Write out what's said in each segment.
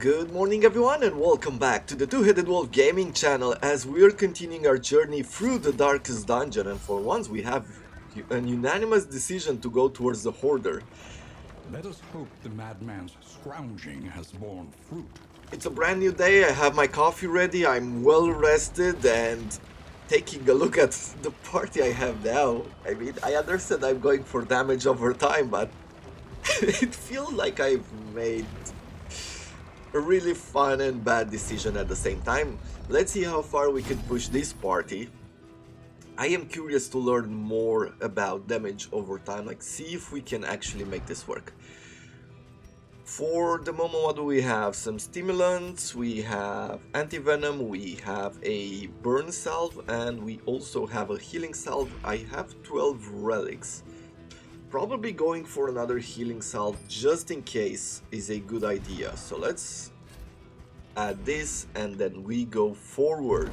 Good morning everyone and welcome back to the Two-Headed Wolf Gaming channel as we are continuing our journey through the Darkest Dungeon, and for once we have an unanimous decision to go towards the Hoarder. Let us hope the madman's scrounging has borne fruit. It's a brand new day, I have my coffee ready, I'm well rested, and taking a look at the party I have now, I mean, I understand I'm going for damage over time, but it feels like I've made a really fun and bad decision at the same time. Let's see how far we can push this party. I am curious to learn more about damage over time, like see if we can actually make this work. For the moment, what do we have? Some stimulants, we have anti-venom, we have a burn salve, and we also have a healing salve. I have 12 relics. Probably going for another healing salve just in case is a good idea. So let's add this and then we go forward.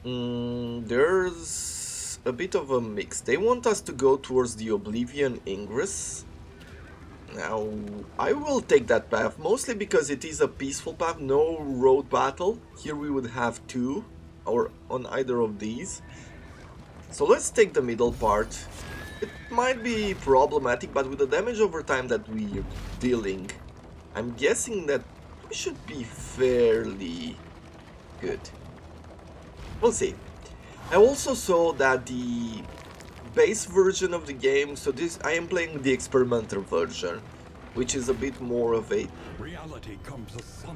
There's a bit of a mix. They want us to go towards the Oblivion Ingress. Now, I will take that path, mostly because it is a peaceful path, no road battle. Here we would have two, or on either of these. So let's take the middle part. It might be problematic, but with the damage over time that we're dealing, I'm guessing that we should be fairly good. We'll see. I also saw that the base version of the game, so this I am playing the experimental version, which is a bit more of a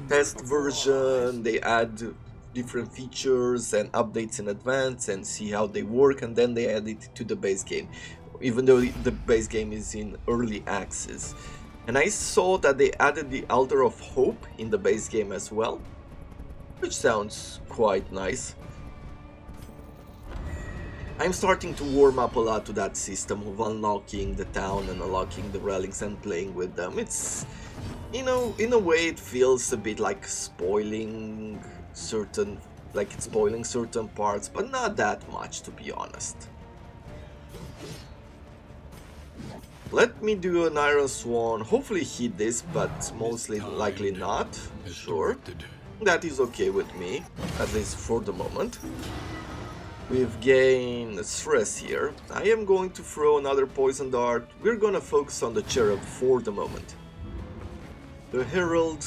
test version. They add different features and updates in advance and see how they work, and then they add it to the base game, even though the base game is in early access. And I saw that they added the Altar of Hope in the base game as well, which sounds quite nice. I'm starting to warm up a lot to that system of unlocking the town and unlocking the relics and playing with them. It's, you know, in a way it feels a bit like spoiling certain parts, but not that much, to be honest. Let me do an Iron Swan, hopefully hit this, but mostly likely not. Sure, that is okay with me, at least for the moment. We've gained stress here. I am going to throw another poison dart. We're gonna focus on the cherub for the moment. The herald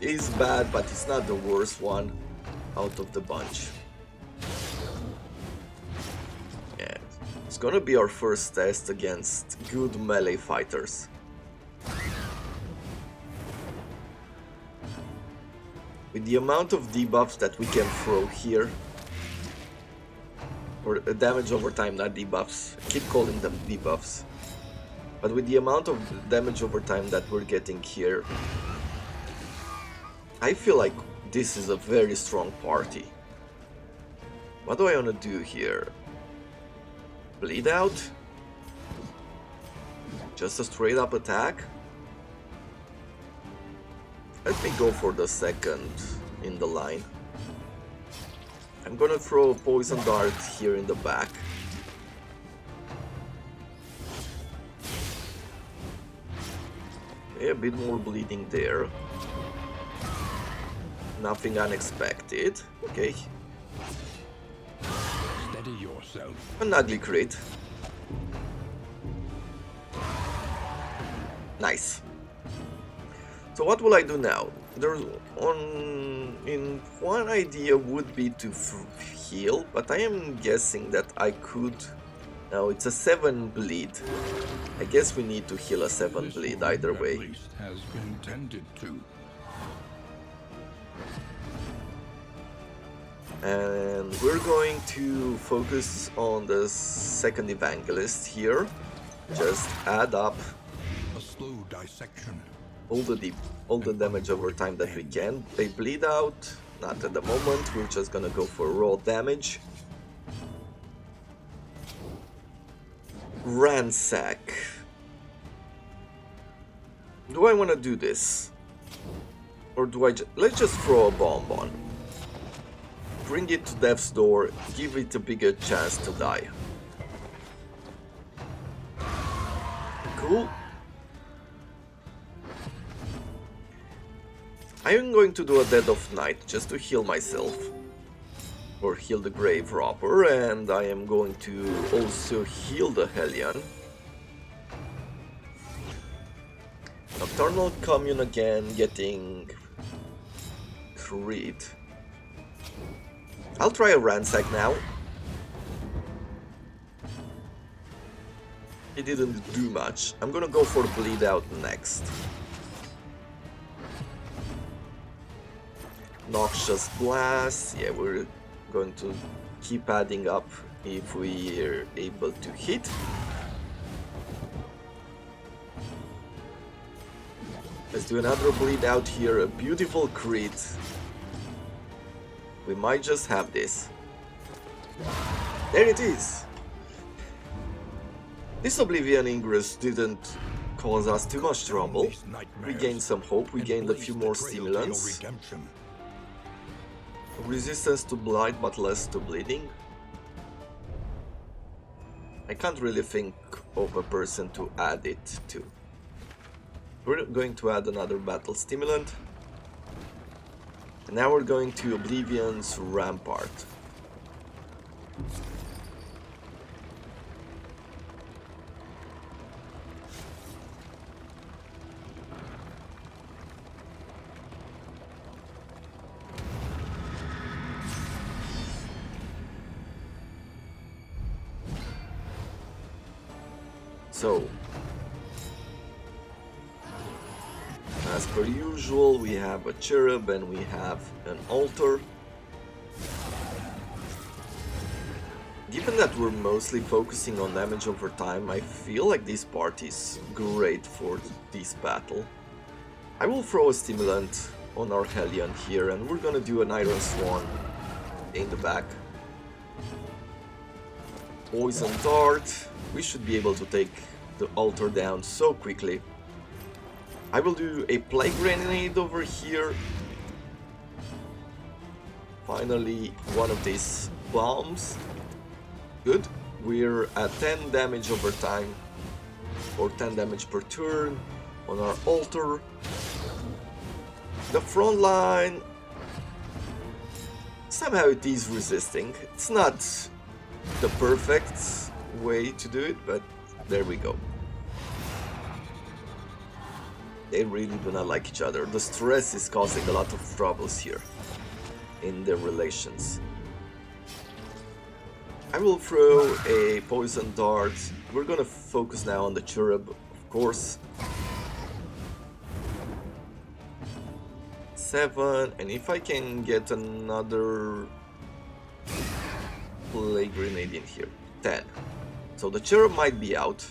is bad, but it's not the worst one out of the bunch. And it's gonna be our first test against good melee fighters. With the amount of debuffs that we can throw here, or damage over time, not debuffs. I keep calling them debuffs. But with the amount of damage over time that we're getting here, I feel like this is a very strong party. What do I want to do here? Bleed out? Just a straight up attack? Let me go for the second in the line. I'm gonna throw a poison dart here in the back. Okay, a bit more bleeding there. Nothing unexpected. Okay. Steady yourself. An ugly crit. Nice. So what will I do now? One idea would be to heal, but I am guessing that I could. No, it's a 7 bleed. I guess we need to heal a 7 bleed either way. At least has been tended to. And we're going to focus on the second evangelist here. Just add up A slow dissection. all the damage over time that we can. They bleed out, not at the moment. We're just gonna go for raw damage. Ransack. Do I want to do this? Or do I let's just throw a bomb on. Bring it to death's door, give it a bigger chance to die. Cool. I am going to do a Dead of Night just to heal myself. Or heal the Grave Robber, and I am going to also heal the Hellion. Nocturnal Commune again, getting crit. I'll try a Ransack now. It didn't do much. I'm gonna go for Bleed Out next. Noxious Blast. Yeah, we're going to keep adding up if we are able to hit. Let's do another Bleed Out here. A beautiful crit. We might just have this. There it is! This Oblivion Ingress didn't cause us too much trouble. We gained some hope, we gained a few more stimulants. Resistance to blight but less to bleeding. I can't really think of a person to add it to. We're going to add another battle stimulant. And now we're going to Oblivion's Rampart. So, as per usual, we have a cherub and we have an altar. Given that we're mostly focusing on damage over time, I feel like this part is great for this battle. I will throw a stimulant on our Hellion here and we're gonna do an Iron Swan in the back. Poison Dart. We should be able to take the altar down so quickly. I will do a Plague Grenade over here. Finally, one of these bombs. Good. We're at 10 damage over time, or 10 damage per turn on our altar. The front line, somehow it is resisting. It's not the perfect way to do it, but there we go. They really do not like each other. The stress is causing a lot of troubles here in their relations. I will throw a poison dart. We're gonna focus now on the cherub, of course. 7, and if I can get another Plague Grenade in here, 10. So the cherub might be out.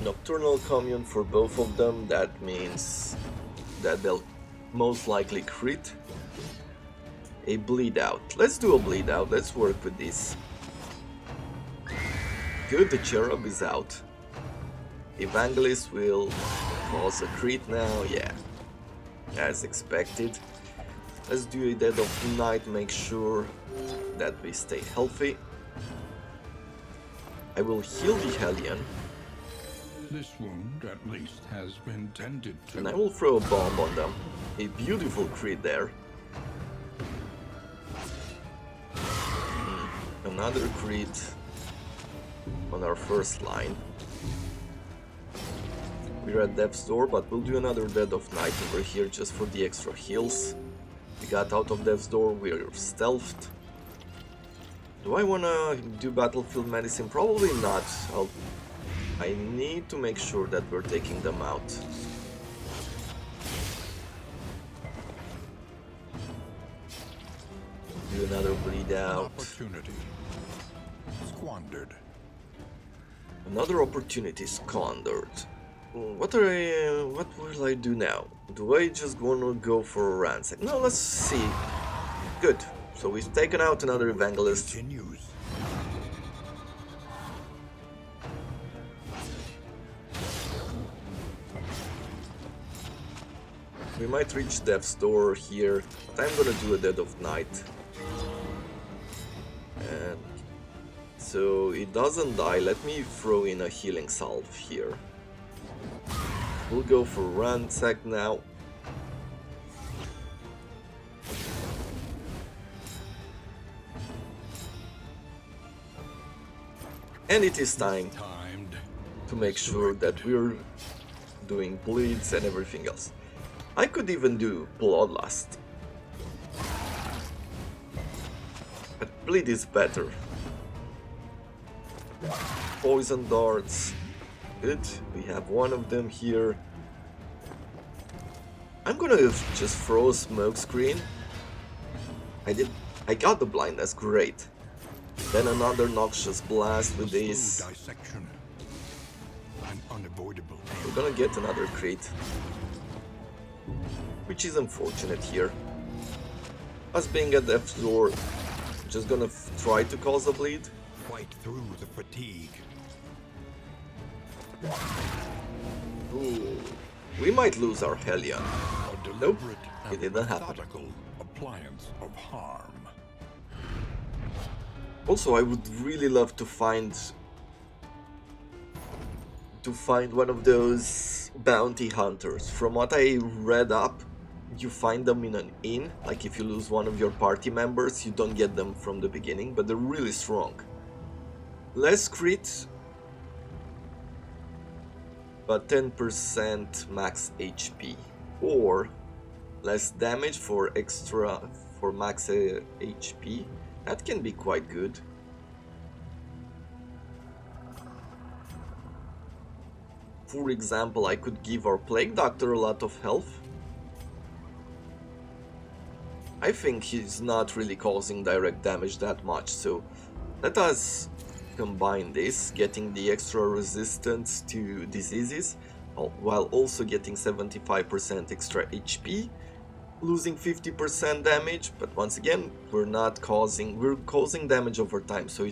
Nocturnal Commune for both of them, that means that they'll most likely crit. A Bleed Out. Let's do a Bleed Out, let's work with this. Good, the cherub is out. Evangelist will cause a crit now, yeah. As expected. Let's do a Dead of Night, make sure that we stay healthy. I will heal the Hellion. This wound, at least, has been tended to. And I will throw a bomb on them. A beautiful crit there. Another crit on our first line. We're at Death's Door, but we'll do another Dead of Night over here just for the extra heals. We got out of Death's Door, we're stealthed. Do I wanna do Battlefield Medicine? Probably not. I need to make sure that we're taking them out. Do another Bleed Out. Opportunity squandered. Another opportunity squandered. What will I do now? Do I just wanna go for a ransack? No, let's see. Good. So we've taken out another Evangelist. Continues. We might reach Death's Door here, but I'm gonna do a Dead of Night. So it doesn't die. Let me throw in a healing salve here. We'll go for ransack now. And it is time to make sure that we're doing bleeds and everything else. I could even do bloodlust, but bleed is better. Poison darts, good. We have one of them here. I'm gonna just throw a smoke screen. I got the blindness, great. Then another noxious blast with this. Dissection. An unavoidable We're gonna get another crit, which is unfortunate here. Us being at death's door, just gonna try to cause a bleed. fight through the fatigue. Ooh, we might lose our Hellion. A deliberate it and didn't happen. methodical appliance of harm. Also, I would really love to find one of those bounty hunters. From what I read up, you find them in an inn. Like if you lose one of your party members, you don't get them from the beginning, but they're really strong. Less crit, but 10% max HP, or less damage for max HP. That can be quite good. For example, I could give our Plague Doctor a lot of health. I think he's not really causing direct damage that much, so let us combine this, getting the extra resistance to diseases, while also getting 75% extra HP, losing 50% damage, but once again, we're causing damage over time, so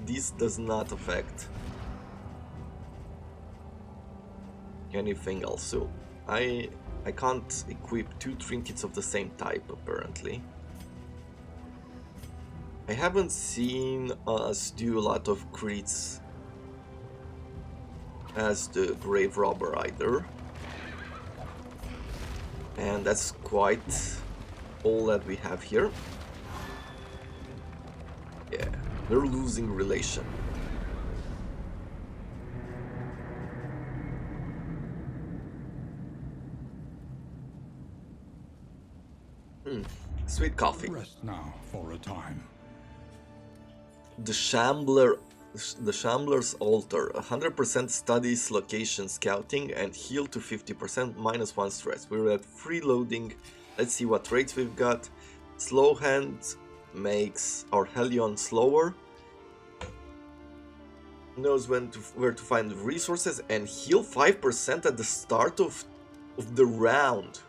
this does not affect anything else. So I can't equip two trinkets of the same type, apparently. I haven't seen us do a lot of crits as the Grave Robber either. And that's quite all that we have here. Yeah, they're losing relation. Sweet coffee. Rest now for a time. The Shambler's Altar. 100% studies location scouting and heal to 50%, -1 stress. We're at free loading. Let's see what traits we've got. Slow Hand makes our Hellion slower. Knows where to find resources and heal 5% at the start of the round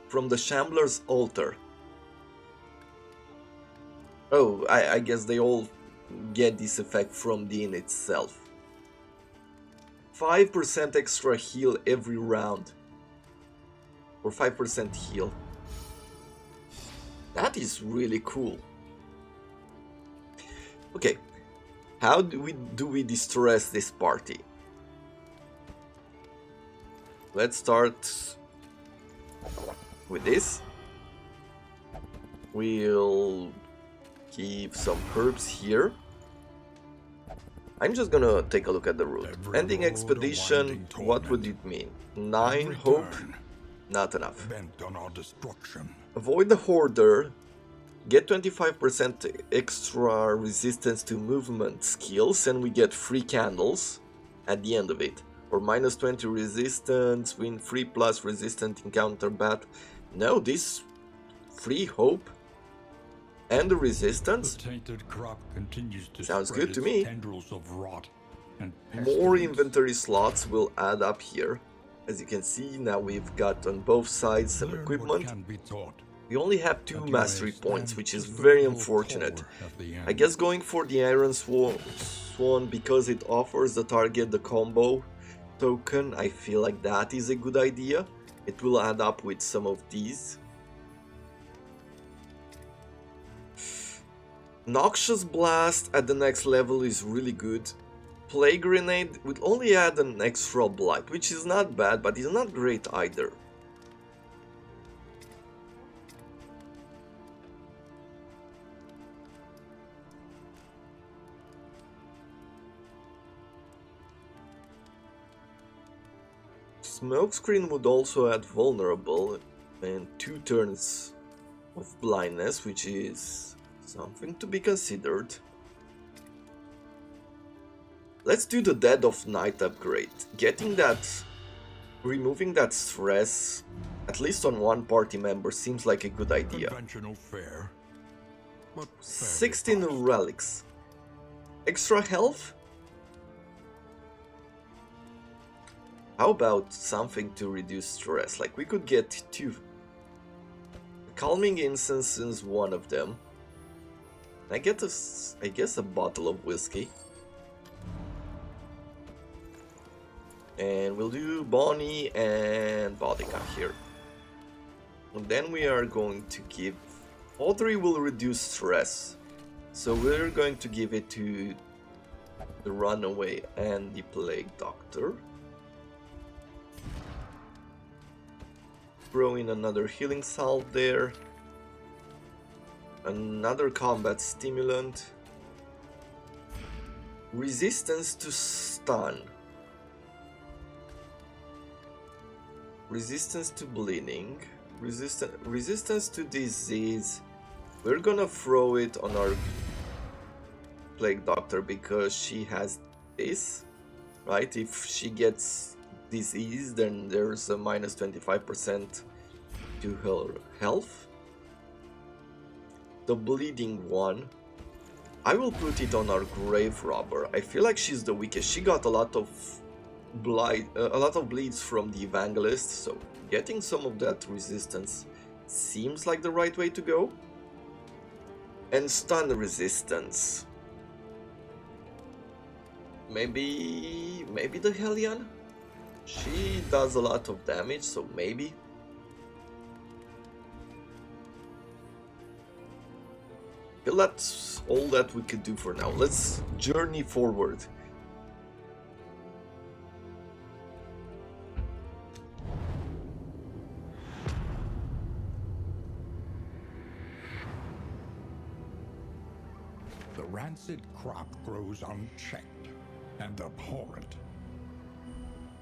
from the Shambler's Altar. Oh, I guess they all get this effect from the inn itself. 5% extra heal every round. Or 5% heal. That is really cool. Okay, how do we distress this party? Let's start with this. We'll keep some herbs here. I'm just gonna take a look at the route. Ending expedition, what would it mean? 9 hope? Not enough. Bent on our destruction. Avoid the Hoarder. Get 25% extra resistance to movement skills, and we get free candles at the end of it. Or -20 resistance, win 3+ resistant encounter bat. No, this free hope and the resistance. The tainted crop continues to Sounds spread good to its me. tendrils of rot and More pestilence. inventory slots will add up here. As you can see, now we've got on both sides some Learn what equipment. can be taught, We only have 2 that you mastery may points, stand which is just a very little unfortunate. taller at the I end. guess going for the Iron Swan because it offers the target the combo token, I feel like that is a good idea. It will add up with some of these. Noxious Blast at the next level is really good. Plague Grenade will only add an extra blight, which is not bad, but it's not great either. Smokescreen would also add vulnerable and 2 turns of blindness, which is something to be considered. Let's do the Dead of Night upgrade. Removing that stress, at least on one party member, seems like a good idea. Conventional fare, but fairly 16 fast. relics. Extra health? How about something to reduce stress? Like we could get 2. Calming Incense is one of them. I guess a bottle of whiskey. And we'll do Bonnie and Vodka here. And then we are going to give... All 3 will reduce stress. So we're going to give it to the Runaway and the Plague Doctor. Throw in another healing salve there. Another combat stimulant. Resistance to stun. Resistance to bleeding. Resistance to disease. We're gonna throw it on our Plague Doctor because she has this, right? If she gets disease, then there's a minus 25% to her health. The bleeding one, I will put it on our Grave Robber. I feel like she's the weakest. She got a lot of bleeds from the Evangelist, so getting some of that resistance seems like the right way to go. And stun resistance. Maybe the Hellion? She does a lot of damage, so maybe. I feel that's all that we could do for now. Let's journey forward. The rancid crop grows unchecked and abhorrent.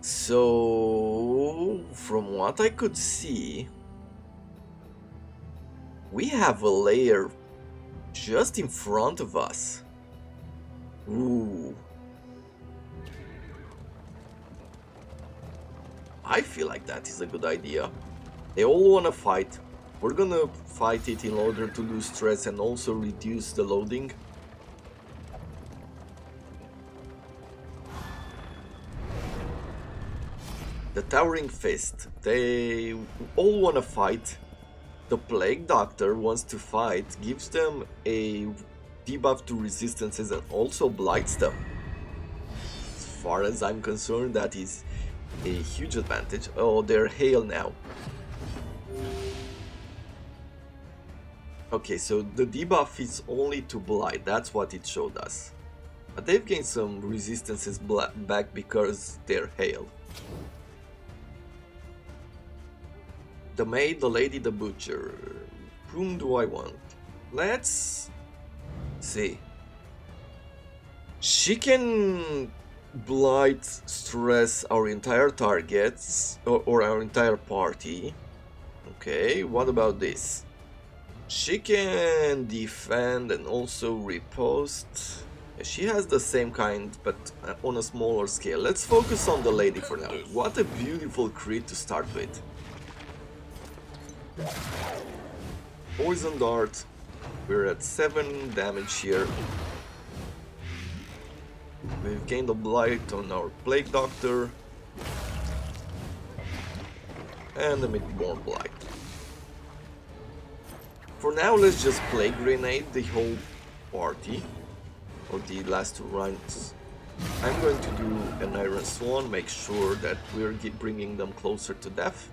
So, from what I could see, we have a layer just in front of us. Ooh. I feel like that is a good idea. They all want to fight. We're gonna fight it in order to lose stress and also reduce the loading. The Towering Fist. They all want to fight. The Plague Doctor wants to fight, gives them a debuff to resistances and also blights them. As far as I'm concerned, that is a huge advantage. Oh, they're Hail now. Okay, so the debuff is only to blight, that's what it showed us. But they've gained some resistances back because they're Hail. The Maid, the Lady, the Butcher. Whom do I want? Let's see. She can blight, stress our entire targets or our entire party. Okay, what about this? She can defend and also riposte. She has the same kind, but on a smaller scale. Let's focus on the Lady for now. What a beautiful crit to start with. Poison Dart. We're at 7 damage here. We've gained a blight on our Plague Doctor. And a bit more blight. For now, let's just Plague Grenade the whole party. Or the last 2 rounds. I'm going to do an Iron Swan, make sure that we're bringing them closer to death.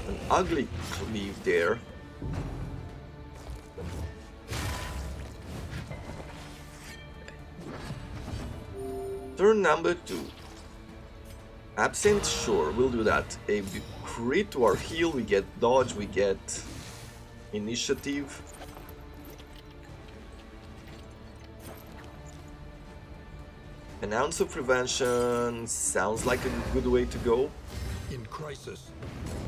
An ugly cleave there. Turn number 2. Absent, sure, we'll do that. A crit to our heal, we get dodge, we get initiative. An ounce of prevention sounds like a good way to go. In crisis,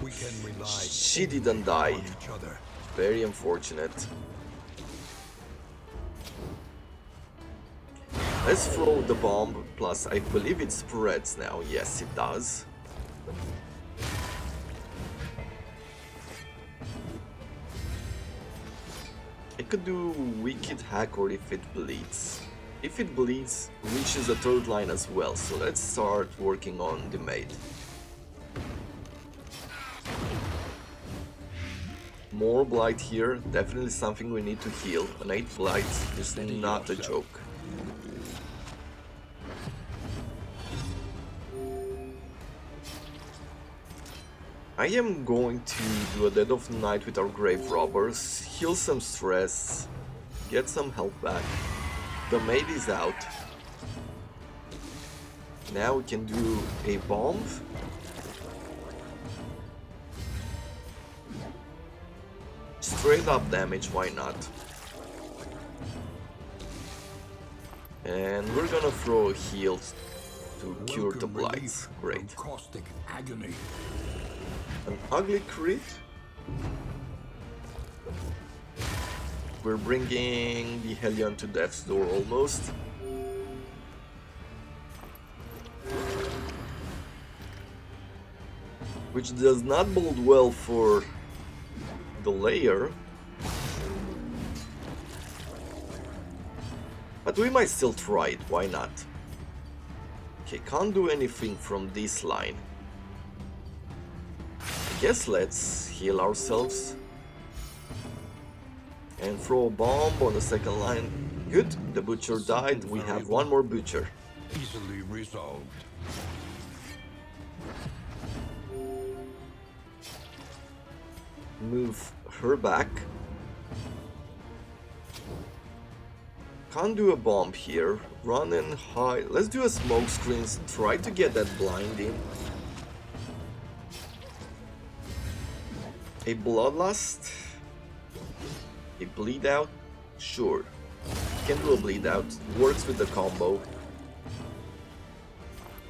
we can rely She didn't die. on each other. Very unfortunate. Let's throw the bomb, plus I believe it spreads now. Yes, it does. I could do Wicked Hack or if it bleeds. If it bleeds, reaches the third line as well, so let's start working on the maid. More blight here, definitely something we need to heal. An 8 blight is not a joke. I am going to do a Dead of Night with our Grave Robbers, heal some stress, get some health back. The maid is out. Now we can do a bomb. Straight up damage, why not? And we're gonna throw a heal to cure the Welcome blights. relief Great. from caustic agony. An ugly crit. We're bringing the Hellion to death's door almost. Which does not bode well for the layer. But we might still try it, why not? Okay, can't do anything from this line. I guess let's heal ourselves. And throw a bomb on the second line. Good, the butcher died, we have one more butcher. Easily resolved. Move her back. Can't do a bomb here. Run and hide. Let's do a smoke screen. Try to get that blind in. A bloodlust. A bleed out. Sure. Can do a bleed out. Works with the combo.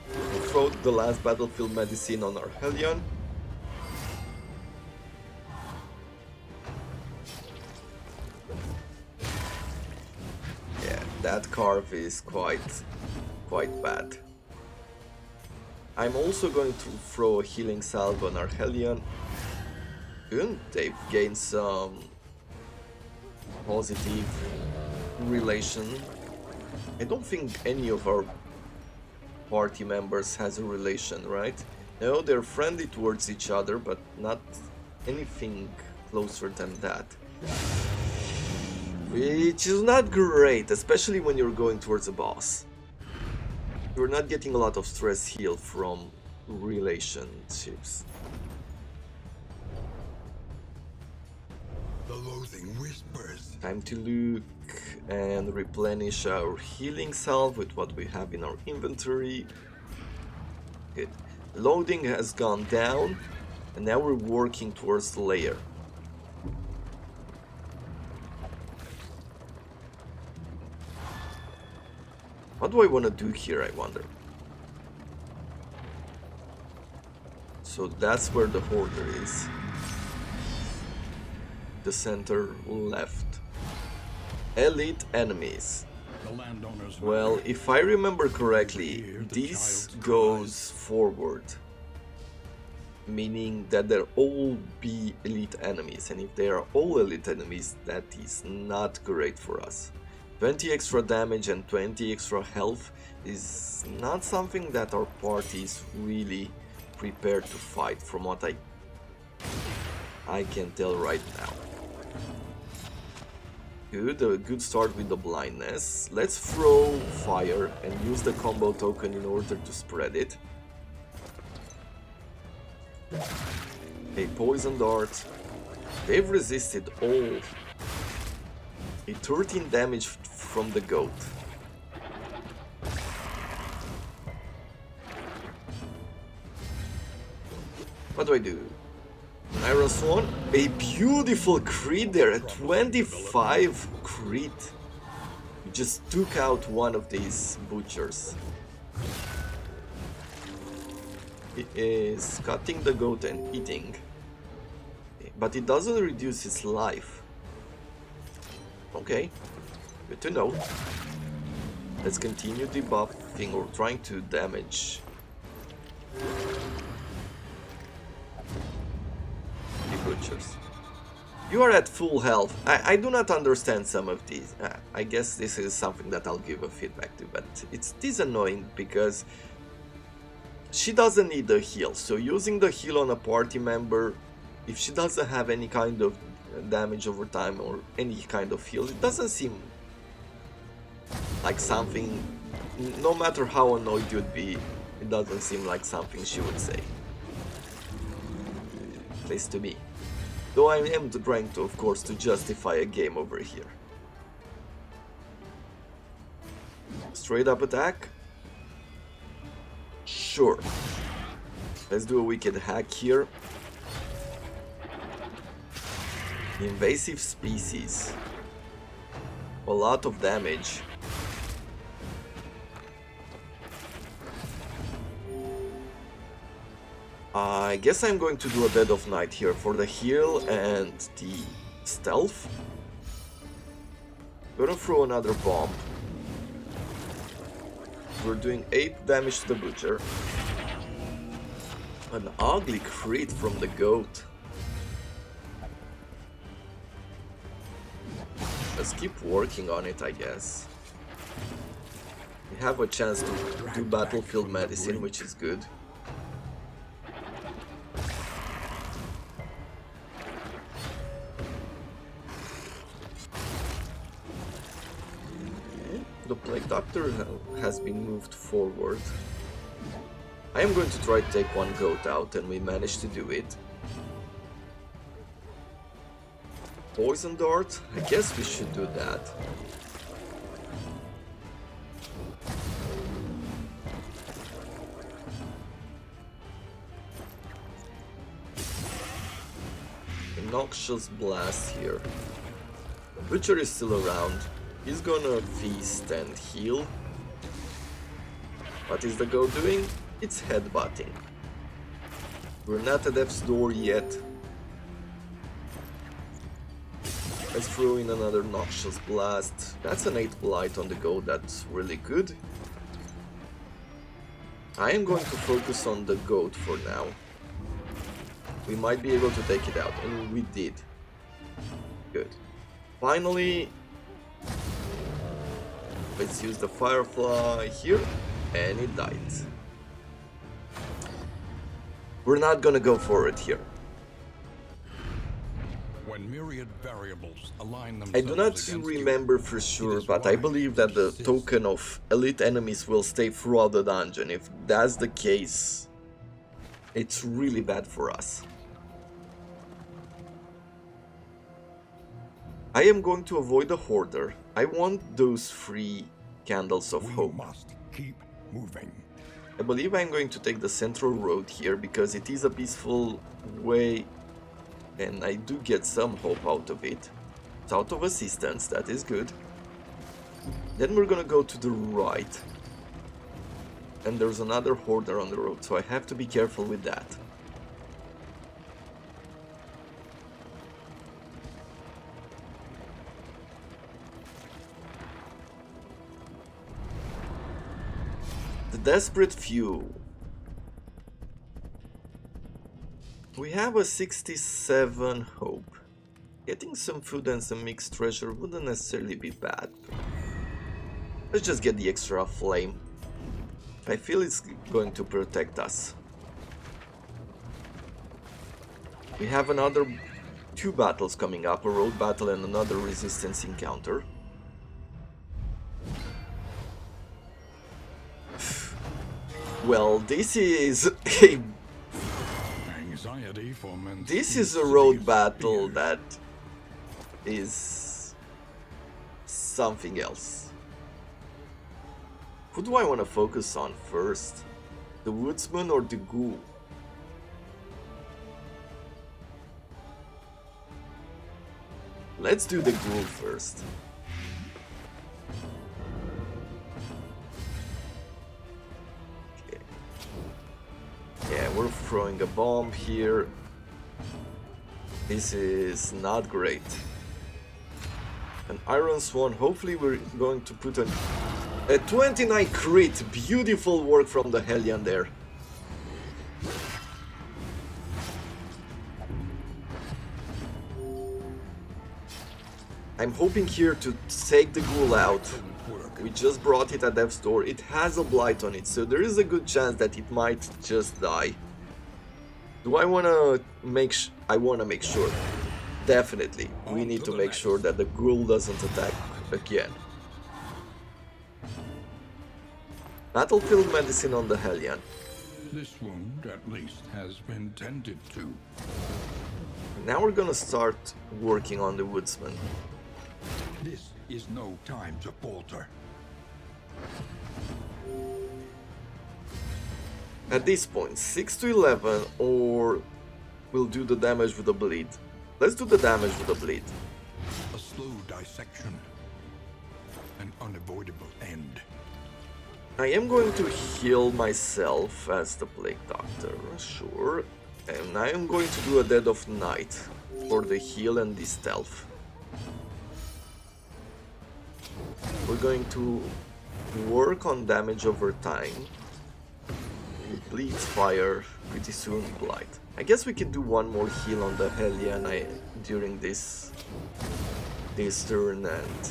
We'll throw the last battlefield medicine on our Hellion. That carve is quite bad. I'm also going to throw a healing salve on our Hellion. Good, they've gained some positive relation. I don't think any of our party members has a relation, right? No, they're friendly towards each other, but not anything closer than that. Which is not great, especially when you're going towards a boss. You're not getting a lot of stress heal from relationships. The loathing whispers. Time to look and replenish our healing salve with what we have in our inventory. Good. Loading has gone down, and now we're working towards the layer. What do I want to do here, I wonder? So that's where the hoarder is. The center left. Elite enemies. The landowners. Well, if I remember correctly, this goes forward. Meaning that they'll all be elite enemies. And if they are all elite enemies, that is not great for us. 20 extra damage and 20 extra health is not something that our party is really prepared to fight, from what I can tell right now. Good, a good start with the blindness. Let's throw fire and use the combo token in order to spread it. A poison dart. They've resisted all. A 13 damage from the goat. What do I do? Iron Swan? A beautiful crit there, a 25 crit. You just took out one of these butchers. It is cutting the goat and eating. But it doesn't reduce its life. Okay, good to know. Let's continue debuffing or trying to damage the butchers. You are at full health. I do not understand some of these. I guess this is something that I'll give a feedback to, but it is annoying because she doesn't need the heal. So using the heal on a party member, if she doesn't have any kind of damage over time or any kind of heal, it doesn't seem like something, no matter how annoyed you'd be, it doesn't seem like something she would say. At least to me. Though I am trying to, of course, to justify a game over here. Straight up attack? Sure. Let's do a wicked hack here. Invasive species. A lot of damage. I guess I'm going to do a Dead of Night here for the heal and the stealth. Gonna throw another bomb. We're doing 8 damage to the butcher. An ugly crit from the goat. Let's keep working on it, I guess. We have a chance to do battlefield medicine, which is good. The Plague Doctor has been moved forward. I am going to try to take one goat out, and we managed to do it. Poison Dart? I guess we should do that. A Noxious Blast here. The Butcher is still around. He's gonna feast and heal. What is the goat doing? It's headbutting. We're not at death's door yet. Let's throw in another Noxious Blast. That's an 8 blight on the goat, that's really good. I am going to focus on the goat for now. We might be able to take it out, and we did. Good. Finally, let's use the Firefly here, and it died. We're not gonna go for it here. When myriad variables align I themselves do not against you, remember for sure, is but I right believe to that the persist. token of elite enemies will stay throughout the dungeon. If that's the case, it's really bad for us. I am going to avoid the Hoarder. I want those 3 Candles of We Hope. must keep moving. I believe I'm going to take the central road here because it is a peaceful way and I do get some hope out of it. It's out of assistance, that is good. Then we're gonna go to the right. And there's another Hoarder on the road, so I have to be careful with that. The Desperate Few. We have a 67 hope. Getting some food and some mixed treasure wouldn't necessarily be bad. Let's just get the extra flame. I feel it's going to protect us. We have another 2 battles coming up, a road battle and another resistance encounter. Well, this is a Anxiety foments This is a road insidious battle fears. that is something else. Who do I want to focus on first? The Woodsman or the Ghoul? Let's do the ghoul first. Okay. Yeah, we're throwing a bomb here. This is not great. An Iron Swan, hopefully we're going to put a 29 crit. Beautiful work from the Hellion there. I'm hoping here to take the ghoul out. We just brought it at death's door. It has a blight on it, so there is a good chance that it might just die. Do I wanna make I wanna make sure. Definitely, we need to make sure that the ghoul doesn't attack again. Battlefield medicine on the Hellion. This wound, at least, has been tended to. Now we're gonna start working on the Woodsman. This is no time to falter. At this point, 6 to 11, or we'll do the damage with the bleed. Let's do the damage with the bleed. A slow dissection. An unavoidable end. I am going to heal myself as the Plague Doctor, sure. And I am going to do a Dead of Night for the heal and the stealth. We're going to work on damage over time. It bleeds fire, pretty soon blight. I guess we could do one more heal on the Hellion during this turn, and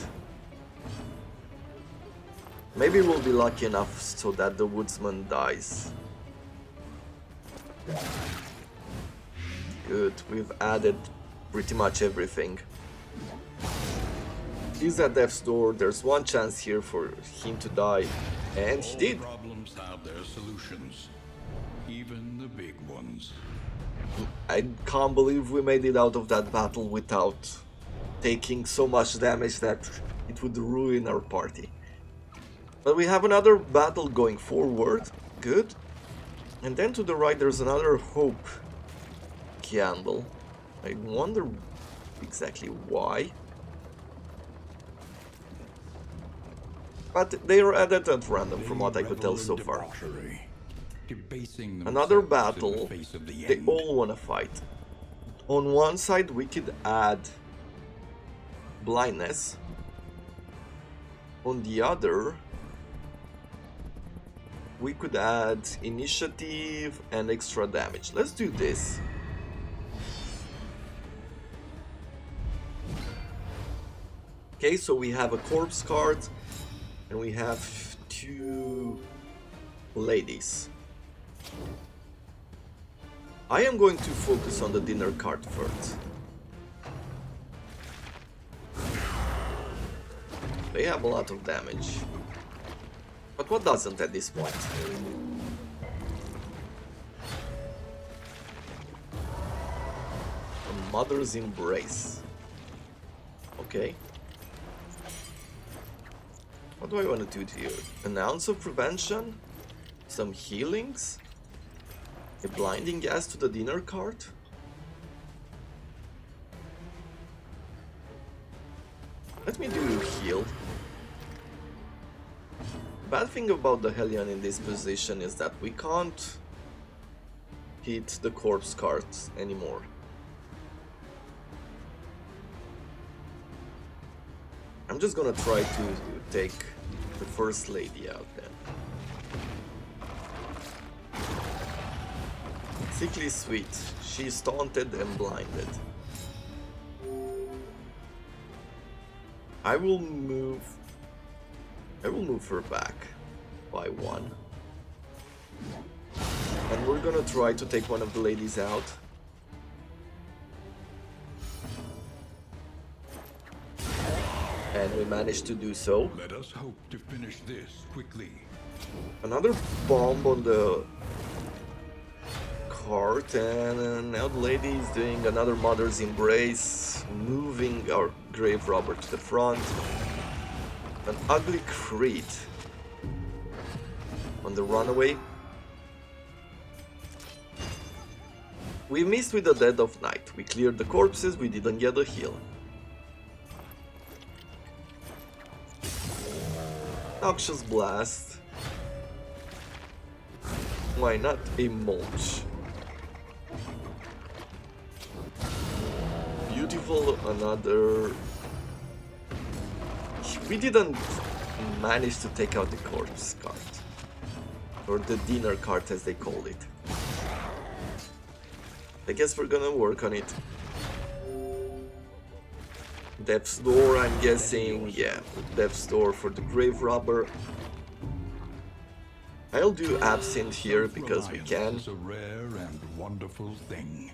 maybe we'll be lucky enough so that the Woodsman dies. Good, we've added pretty much everything. He's at death's door, there's one chance here for him to die, and he did. All problems have their solutions, even the big ones. I can't believe we made it out of that battle without taking so much damage that it would ruin our party. But we have another battle going forward, good. And then to the right there's another Hope candle. I wonder exactly why. But they are added at random from what I could tell so far. Another battle, they all want to fight. On one side we could add blindness. On the other, we could add initiative and extra damage. Let's do this. Okay, so we have a corpse card and we have 2 ladies. I am going to focus on the dinner card first. They have a lot of damage. But what doesn't at this point? A mother's embrace. Okay. What do I want to do here? An ounce of prevention? Some healings? A blinding gas to the dinner cart? Let me do heal. Bad thing about the Hellion in this position is that we can't hit the corpse cards anymore. I'm just gonna try to take the first lady out then. Sickly Sweet, she's taunted and blinded. I will move her back by 1. And we're gonna try to take one of the ladies out. And we managed to do so. Let us hope to finish this quickly. Another bomb on the cart, and now the lady is doing another mother's embrace, moving our grave robber to the front. An ugly crit on the runaway. We missed with the Dead of Night. We cleared the corpses, we didn't get a heal. Noxious Blast. Why not a Mulch? Beautiful, another... We didn't manage to take out the corpse card. Or the dinner card as they call it. I guess we're gonna work on it. Death's Door, I'm guessing. Yeah, Death's Door for the Grave Robber. I'll do Absinthe here because we can. It's a rare and wonderful thing.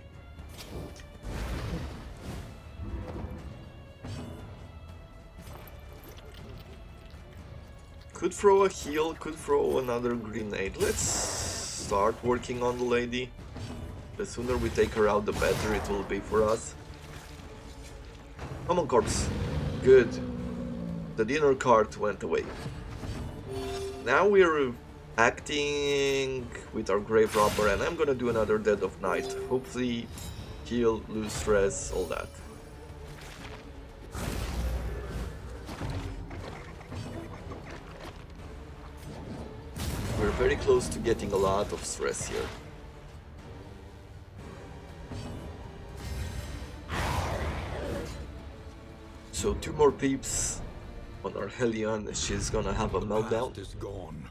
Could throw a heal, could throw another grenade. Let's start working on the lady. The sooner we take her out, the better it will be for us. Come on, corpse. Good. The dinner card went away. Now we're acting with our Grave Robber, and I'm gonna do another Dead of Night. Hopefully heal, lose stress, all that. We're very close to getting a lot of stress here. So 2 more peeps on our Hellion, and she's gonna have a meltdown. Past is gone.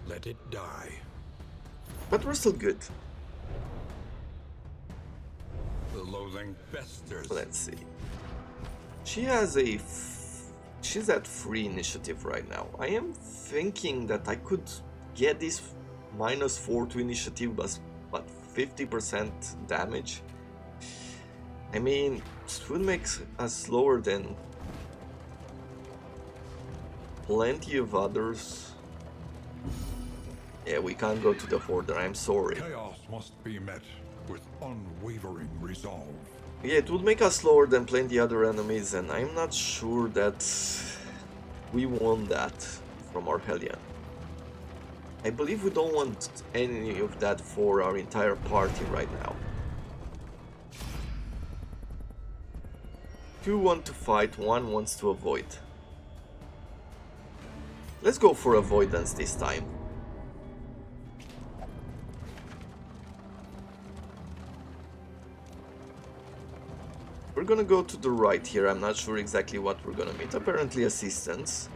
Let it die. But we're still good. The loathing festers. Let's see. She has a... She's at 3 initiative right now. I am thinking that I could get this -4 to initiative, but 50% damage. I mean, it would make us slower than plenty of others. Yeah, we can't go to the Hoarder, I'm sorry. Chaos must be met with unwavering resolve. Yeah, it would make us slower than plenty other enemies, and I'm not sure that we want that from our Hellion. I believe we don't want any of that for our entire party right now. 2 want to fight, 1 wants to avoid. Let's go for avoidance this time. We're gonna go to the right here. I'm not sure exactly what we're gonna meet. Apparently assistance.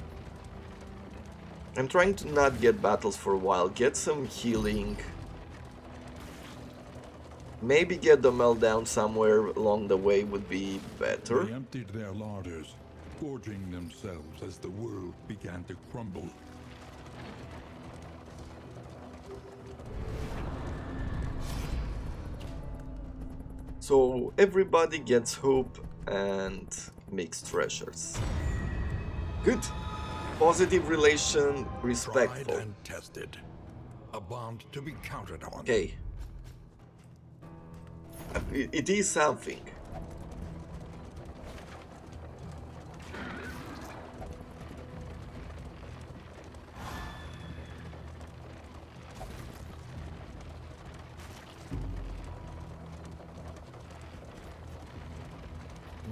I'm trying to not get battles for a while. Get some healing. Maybe get the meltdown somewhere along the way would be better. They emptied their larders, gorging themselves as the world began to crumble. So everybody gets hope and mixed treasures. Good. Positive relation, respectful. Tried and tested. A bond to be counted on. Okay. It is something.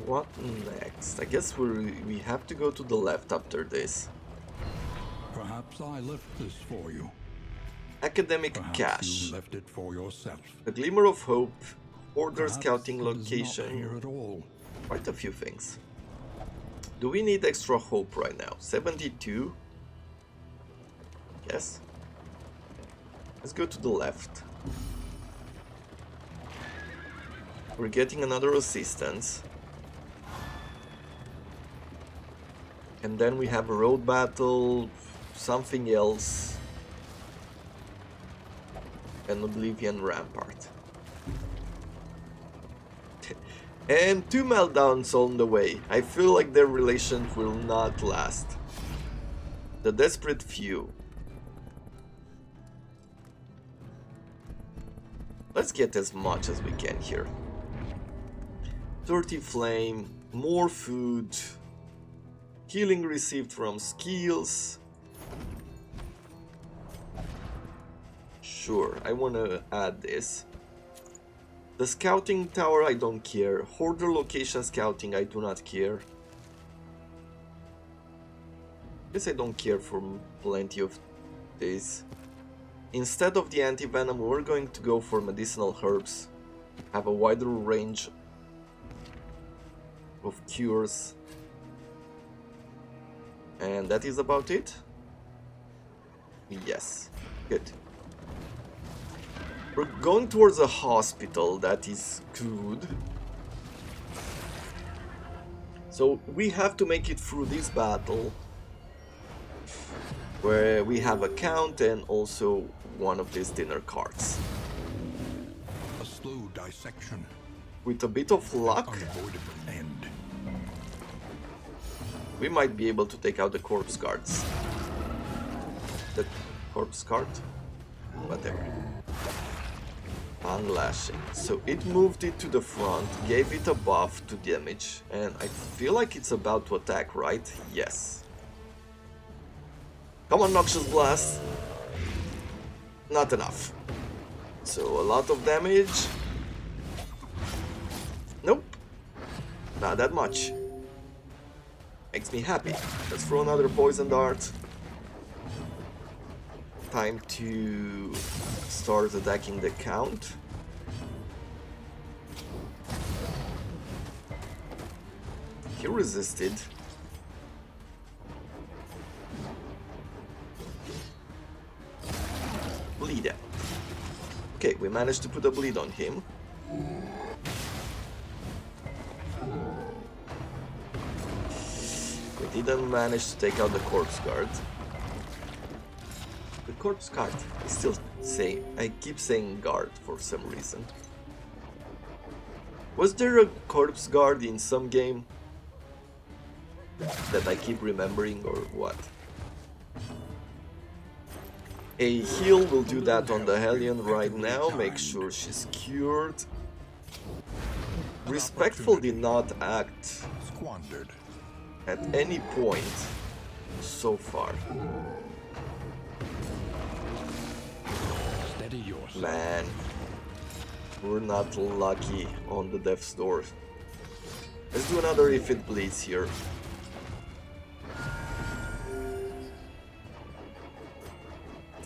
What next? I guess we have to go to the left after this. Perhaps I left this for you. Academic Perhaps cache. you left it for yourself. A Glimmer of Hope. Order Perhaps scouting it is not location. here at all. Quite a few things. Do we need extra hope right now? 72? Yes. Let's go to the left. We're getting another assistance. And then we have a road battle, something else. An Oblivion Rampart. And 2 meltdowns on the way. I feel like their relation will not last. The Desperate Few. Let's get as much as we can here. 30 flame, more food, healing received from skills. Sure, I want to add this. The scouting tower, I don't care. Hoarder location scouting, I do not care. Guess I don't care for plenty of this. Instead of the anti-venom, we're going to go for medicinal herbs. Have a wider range of cures. And that is about it? Yes. Good. We're going towards a hospital, that is good. So we have to make it through this battle, where we have a count and also one of these dinner cards. A slow dissection. With a bit of luck, Unavoidable end. we might be able to take out the corpse guards. The corpse guard? Whatever. Unlashing. So it moved it to the front, gave it a buff to damage, and I feel like it's about to attack, right? Yes. Come on, Noxious Blast. Not enough. So a lot of damage. Nope. Not that much. Makes me happy. Let's throw another poison dart. Time to start attacking the count. He resisted. Bleed out. Okay, we managed to put a bleed on him. We didn't manage to take out the corpse guard. The corpse guard. I keep saying guard for some reason. Was there a corpse guard in some game that I keep remembering, or what? A heal will do that on the Hellion right now, make sure she's cured. Respectful did not act Squandered. at any point so far. Steady yourself. Man, we're not lucky on the death's door. Let's do another if it bleeds here.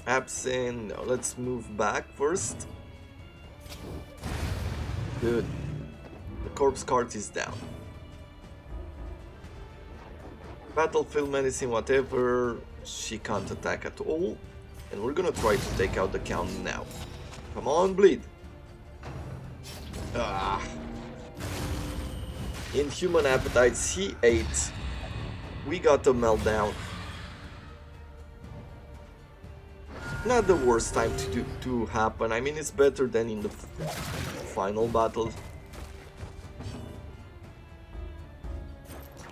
Absent. No, let's move back first. Good. The corpse cart is down. Battlefield medicine, whatever. She can't attack at all. And we're gonna try to take out the count now. Come on, bleed. Ah. Inhuman appetites, he ate. We got a meltdown. Not the worst time to happen. I mean, it's better than in the final battle.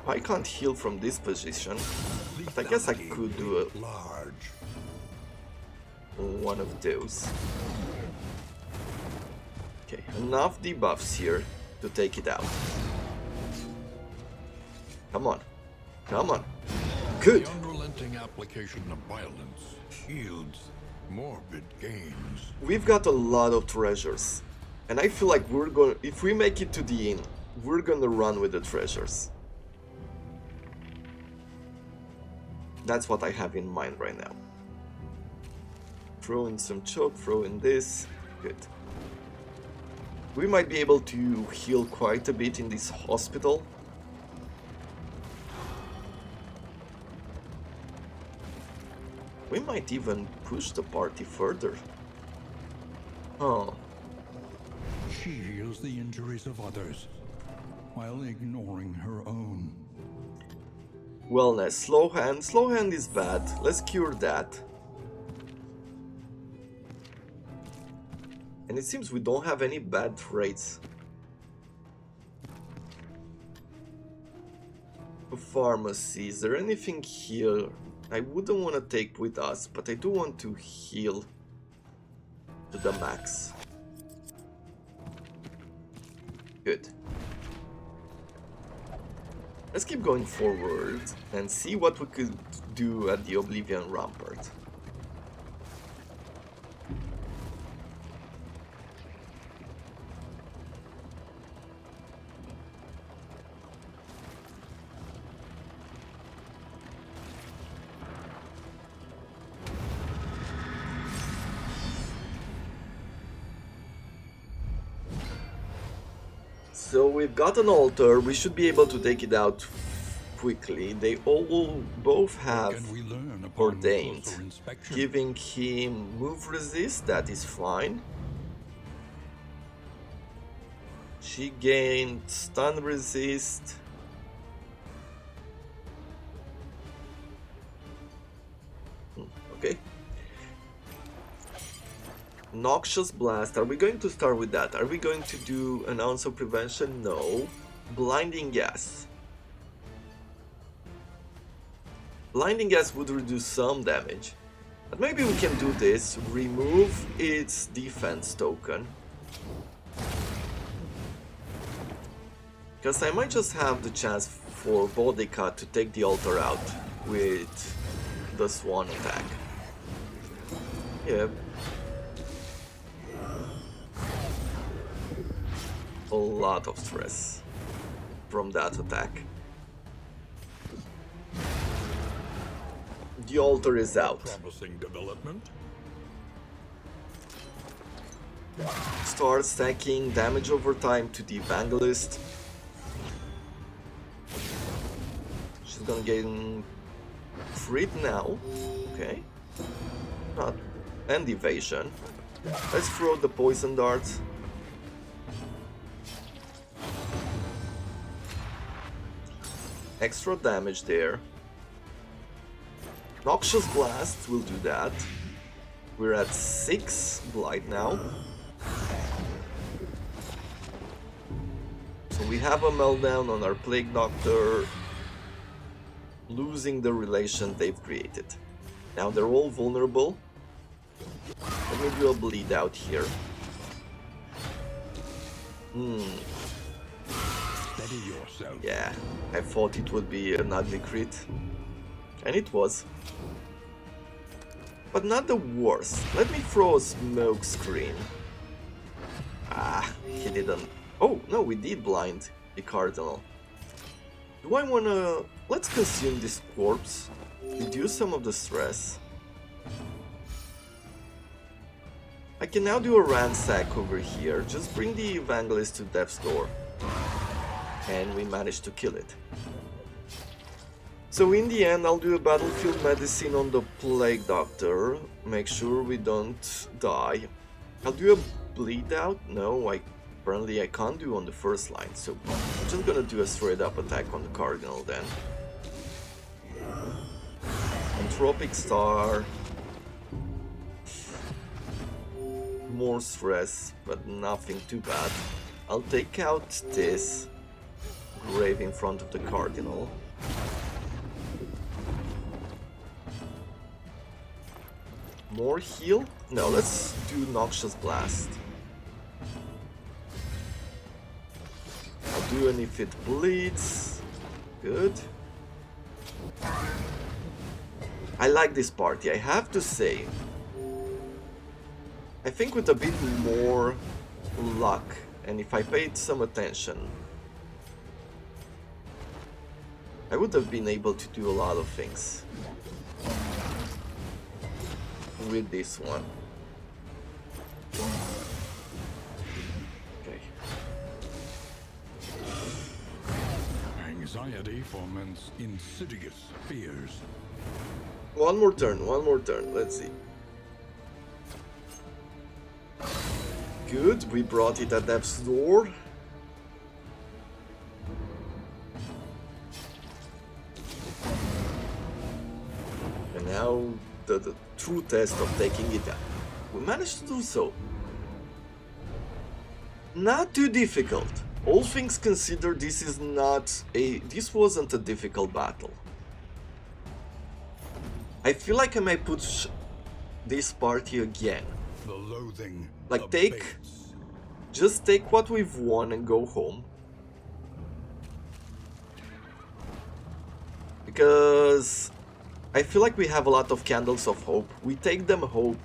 I can't heal from this position, but I guess I could do Large. one of those. Okay, enough debuffs here to take it out. Come on. Come on. Good. The unrelenting application of violence yields morbid gains. We've got a lot of treasures. And I feel like if we make it to the inn, we're gonna run with the treasures. That's what I have in mind right now. Throw in some choke, throw in this. Good. We might be able to heal quite a bit in this hospital. We might even push the party further. Oh, She heals the injuries of others while ignoring her own. wellness. Slow hand. Slow hand is bad. Let's cure that. And it seems we don't have any bad traits. Pharmacy. Is there anything here I wouldn't want to take with us, but I do want to heal to the max. Good. Let's keep going forward and see what we could do at the Oblivion Rampart. So we've got an altar, we should be able to take it out quickly. They all both What have can we learn upon ordained, closer inspection? giving him move resist, that is fine. She gained stun resist. Okay. Noxious Blast, are we going to start with that? Are we going to do an ounce of prevention? No. Blinding Gas. Blinding Gas would reduce some damage. But maybe we can do this. Remove its defense token. Because I might just have the chance for Bodica to take the altar out with the Swan attack. Yeah. A lot of stress from that attack. The altar is out. Promising development. Start stacking damage over time to the Evangelist. She's gonna gain crit now. Okay. Not. And evasion. Let's throw the poison darts. Extra damage there. Noxious Blast will do that. We're at 6 Blight now. So we have a meltdown on our Plague Doctor, losing the relation they've created. Now they're all vulnerable. Let me do a bleed out here. Steady yourself. Yeah, I thought it would be an ugly crit. And it was. But not the worst. Let me throw a smoke screen. Ah, he didn't. Oh, no, we did blind the Cardinal. Do I wanna... Let's consume this corpse. Reduce some of the stress. I can now do a ransack over here. Just bring the Evangelist to Death's Door. And we managed to kill it. So in the end, I'll do a battlefield medicine on the Plague Doctor. Make sure we don't die. I'll do a bleed out. No, apparently I can't do on the first line. So I'm just gonna do a straight up attack on the Cardinal then. Anthropic Star. More stress, but nothing too bad. I'll take out this grave in front of the Cardinal. More heal? No, let's do Noxious Blast. I'll do an if it bleeds. Good. I like this party, I have to say. I think with a bit more luck, and if I paid some attention, I would have been able to do a lot of things with this one. Okay. Anxiety foments insidious fears. One more turn, let's see. Good, we brought it at Death's Door. And now the true test of taking it out. We managed to do so. Not too difficult. All things considered, this wasn't a difficult battle. I feel like I may put this party again. The loathing. Like abates. just take what we've won and go home. Because I feel like we have a lot of Candles of Hope. We take them hope,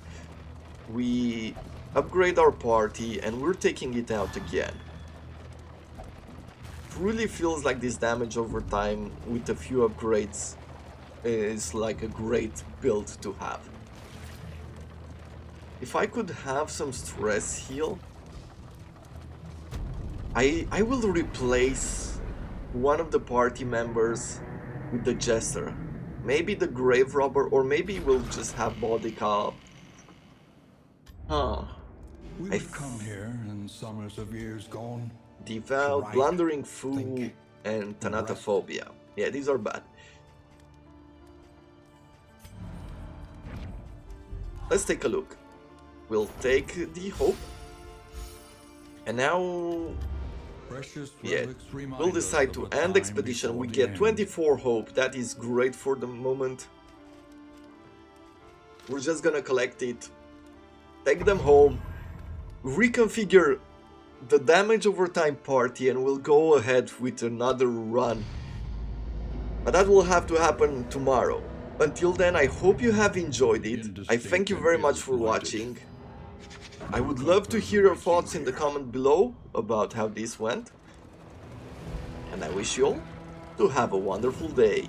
we upgrade our party, and we're taking it out again. It really feels like this damage over time with a few upgrades is like a great build to have. If I could have some stress heal, I will replace one of the party members with the Jester. Maybe the Grave Robber, or maybe we'll just have Bodica. Huh. We I would come here in summers of years gone. Devout, Right. Blundering Fool, Think. and And rest. Thanatophobia. Yeah, these are bad. Let's take a look. We'll take the Hope. And now Precious yeah, relics remind we'll us decide of to a end time expedition. before We the get end. 24 hope. That is great for the moment. We're just gonna collect it, take them home, reconfigure the damage over time party, and we'll go ahead with another run. But that will have to happen tomorrow. Until then, I hope you have enjoyed it. I thank you very much for watching. I would love to hear your thoughts in the comment below about how this went. And I wish you all to have a wonderful day.